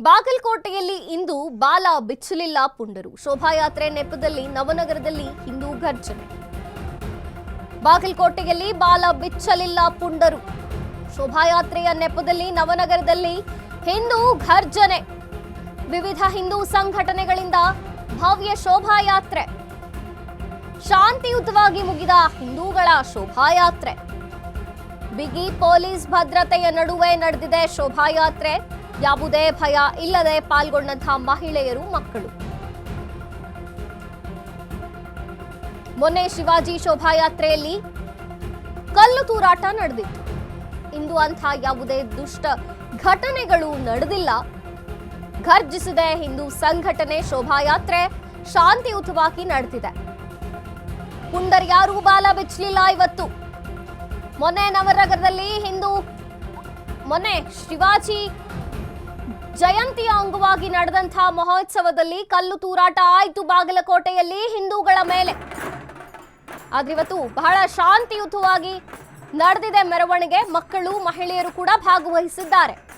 ಬಾಗಲಕೋಟೆಯಲ್ಲಿ ಇಂದು ಬಾಲ ಬಿಚ್ಚಲಿಲ್ಲ ಪುಂಡರು. ಶೋಭಾಯಾತ್ರೆ ನೆಪದಲ್ಲಿ ನವನಗರದಲ್ಲಿ ಹಿಂದೂ ಘರ್ಜನೆ. ಬಾಗಲಕೋಟೆಯಲ್ಲಿ ಬಾಲ ಬಿಚ್ಚಲಿಲ್ಲ ಪುಂಡರು. ಶೋಭಾಯಾತ್ರೆಯ ನೆಪದಲ್ಲಿ ನವನಗರದಲ್ಲಿ ಹಿಂದೂ ಘರ್ಜನೆ. ವಿವಿಧ ಹಿಂದೂ ಸಂಘಟನೆಗಳಿಂದ ಭವ್ಯ ಶೋಭಾಯಾತ್ರೆ. ಶಾಂತಿಯುತವಾಗಿ ಮುಗಿದ ಹಿಂದೂಗಳ ಶೋಭಾಯಾತ್ರೆ. ಬಿಗಿ ಪೊಲೀಸ್ ಭದ್ರತೆಯ ನಡುವೆ ನಡೆದಿದೆ ಶೋಭಾಯಾತ್ರೆ. ಯಾವುದೇ ಭಯ ಇಲ್ಲದೆ ಪಾಲ್ಗೊಂಡಂತಹ ಮಹಿಳೆಯರು, ಮಕ್ಕಳು. ಮೊನ್ನೆ ಶಿವಾಜಿ ಶೋಭಾಯಾತ್ರೆಯಲ್ಲಿ ಕಲ್ಲು ತೂರಾಟ ನಡೆದಿತ್ತು. ಇಂದು ಅಂಥ ಯಾವುದೇ ದುಷ್ಟ ಘಟನೆಗಳು ನಡೆದಿಲ್ಲ. ಘರ್ಜಿಸಿದೆ ಹಿಂದೂ ಸಂಘಟನೆ. ಶೋಭಾಯಾತ್ರೆ ಶಾಂತಿಯುತವಾಗಿ ನಡೆದಿದೆ. ಪುಂಡರ್ಯಾರೂ ಬಾಲ ಬಿಚ್ಚಲಿಲ್ಲ ಇವತ್ತು. ಮೊನ್ನೆ ನವನಗರದಲ್ಲಿ ಮೊನ್ನೆ ಶಿವಾಜಿ ಜಯಂತಿಯ ಅಂಗವಾಗಿ ನಡೆದಂತಹ ಮಹೋತ್ಸವದಲ್ಲಿ ಕಲ್ಲು ತೂರಾಟ ಆಯಿತು ಬಾಗಲಕೋಟೆಯಲ್ಲಿ ಹಿಂದೂಗಳ ಮೇಲೆ. ಆದ್ರೆ ಇವತ್ತು ಬಹಳ ಶಾಂತಿಯುತವಾಗಿ ನಡೆದಿದೆ ಮೆರವಣಿಗೆ. ಮಕ್ಕಳು, ಮಹಿಳೆಯರು ಕೂಡ ಭಾಗವಹಿಸಿದ್ದಾರೆ.